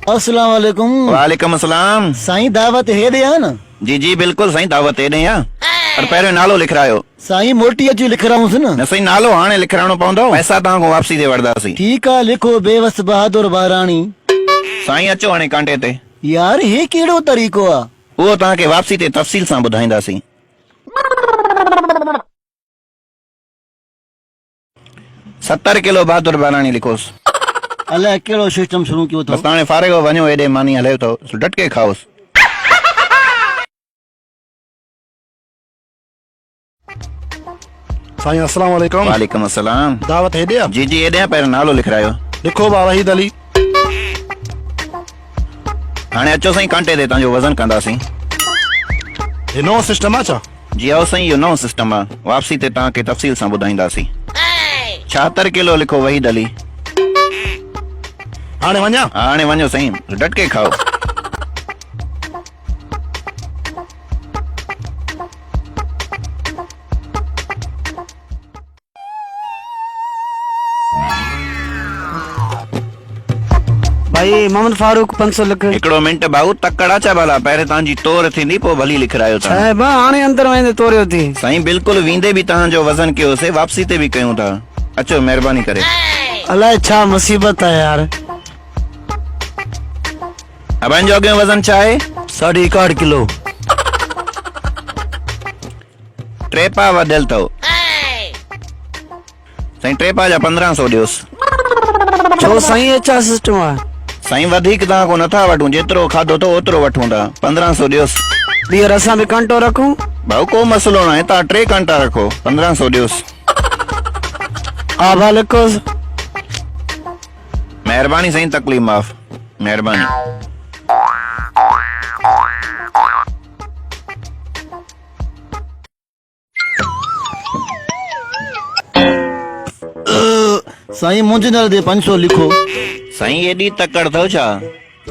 अस्सलाम वालेकुम। वालेकुम अस्सलाम। साईं दावत है दे न? जी जी बिल्कुल साईं दावत है ॾियां। पर पहिरियों नालो लिखायो। साईं मोटी अची लिखराऊंसि न। न साईं नालो हाणे लिखाइणो पवंदो, पैसा तव्हां खां वापसी ते वठंदासीं। ठीक आ, लिखो बेवस बहादुर बाराणी। साईं अचो हाणे कांटे ते। यार हे केड़ो तरीक़ो आ? उहो तव्हांखे वापसी ते तफ़सील सां ॿुधाईंदासीं। 70 किलो बहादुर बाराणी लिखोसि। अलाए केड़ो सिस्टम शुरू कयो बस थो। हाणे फारिग वञो, हेॾे मानी हले थो, डटके खाओसि। साईं अस्सलाम वालेकुम। वालेकुम अस्सलाम। दावत हेॾे आहे? जी जी हेॾे पहिरियों नालो लिखायो। लिखो बा वहीद अली। हाणे अचो साईं कांटे ते, तव्हांजो वज़न कंदासीं। हे नओं सिस्टम आहे छा? जी आओ साईं, इहो नओं सिस्टम आहे। वापसी ते तव्हांखे तफ़सील सां ॿुधाईंदासीं। 76 किलो लिखो वहीद अली। हाणे वञा? हाणे वञो साईं, डटके खाओ। भाई मोहम्मद फारूक 500 लिख। हिकिड़ो मिंट भाऊ, तकड़ अचा भला, पहिरियों तव्हांजी तोर थींदी पोइ भली लिखायो था। साहिब हाणे अंदर वेंदे तोरियो थी। साईं बिल्कुलु वेंदे बि तव्हांजो वज़न कयोसीं, वापसी ते बि कयूं था। अचो महिरबानी करे। अलाए छा मुसीबत आहे यार। अबन जो अॻियों वज़न छा आहे? 61 किलो। ट्रेपा वधियल अथव साईं, ट्रेपा जा 1500 ॾियोसि। छो साईं छा सिस्टम आहे? साईं वधीक तव्हां को नथा वठूं, जेतिरो खाधो तो ओतिरो वठूं था। 1500 ॾियोसि। ॿीहर असां बि कांटो रखूं? भाऊ को मसलो न आहे, तव्हां 3 कांटा रखो, 1500 ॾियोसि। हा भा लिखोसि। महिरबानी साईं, तकलीफ़ माफ़, महिरबानी। साईं मुंहिंजे नाले ते 500 लिखो। साईं एॾी तकड़ अथव छा?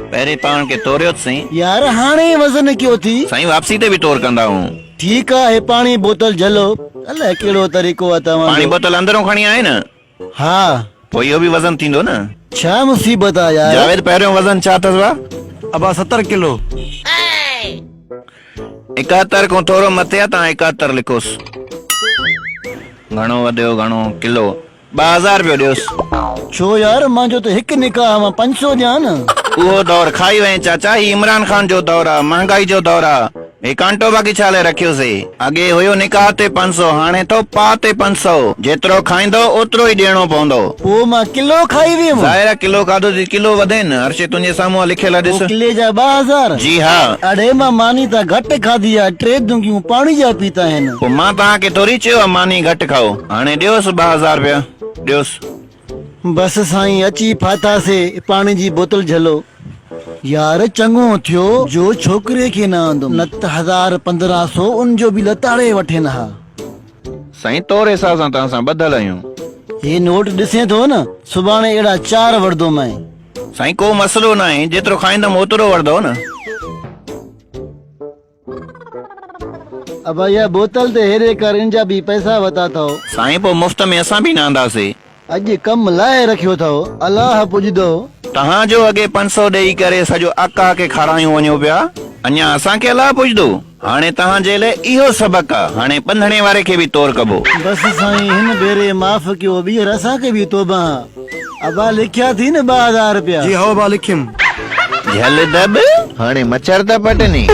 पहिरें पाण खे तोरियो साईं। यार हाणे वज़न कयो थी। साईं वापसी ते बि तोर कंदा हूं। ठीक आ, हे पाणी बोतल झलो। अलाए केड़ो तरीक़ो आहे पाणी तव्हां। बोतल अंदरों खणी आए न, हा पोइ इहो बि वज़न थींदो न। छा मुसीबत आहे यार। जावेद पहिरियों वज़न छा अथसि? अबा 70 किलो। 71 खां थोरो मथे आहे, तव्हां 71 लिखोसि। घणो वधियो घणो किलो? 2000 रुपयो ॾियोसि। छो यार, मुंहिंजो त हिकु निकाह मां 500 ॾियां न। उहो दौर खाई वई चाचा, ही इमरान खान जो दौर आहे, महांगाई जो दौर आहे। हे कांटो बाक़ी छा लाइ रखियोसीं? अॻे हुयो निकाह ते 500, हाणे तो पा ते 500। जेतिरो खाईंदो ओतिरो ई ॾियणो पवंदो। पोइ मां किलो खाई वियुमि। ज़ाहिर किलो खाधो थी किलो वधे न। हर्षे तुंहिंजे साम्हूं लिखियल आहे, ॾिस। किले जा 2000। जी हा। अड़े मां मानी त घटि खाधी आहे, 3 दुंगियूं पाणी जा पीता आहिनि। पोइ मां तव्हांखे थोरी चयो आहे मानी घटि खाओ। हाणे ॾियोसि 2000 रुपया ॾियोसि। बस साईं अची फाथासे, पाणी जी बोतल झलो। यार चङो थियो जो छोकिरे खे न आंदो, न त 1000-1500 उनजो बि लताड़े वठेन हा। साईं तोर हिसाब सां तव्हां सां ॿधल आहियूं। हे नोट ॾिसे थो न, सुभाणे अहिड़ा 4 वठदो मैं। साईं को मसलो न आहे, जेतिरो खाईंदमि ओतिरो वठदो न। अब इहा बोतल ते हेरे कर, इन जा बि पैसा वता थो। साईं पोइ मुफ़्त में असां बि न आंदासीं। अॼु कम लाइ रखियो थो, अलाह पुॼदो। तव्हांजो अॻे 500 ॾेई करे सॼो अका खे खारायूं वञो पिया, अञा असांखे अलाह पुॼदो। हाणे तव्हांजे लाइ इहो सबक़ आहे, हाणे पंधणे वारे खे बि तोर कबो। बस साईं हिन भेरे माफ़ कयो, ॿीहर असांखे बि तोबा। अबा लिखिया थी न 2000 रुपया। जी हो बा लिखियमि। झल दब हाणे मच्छर त पटनी।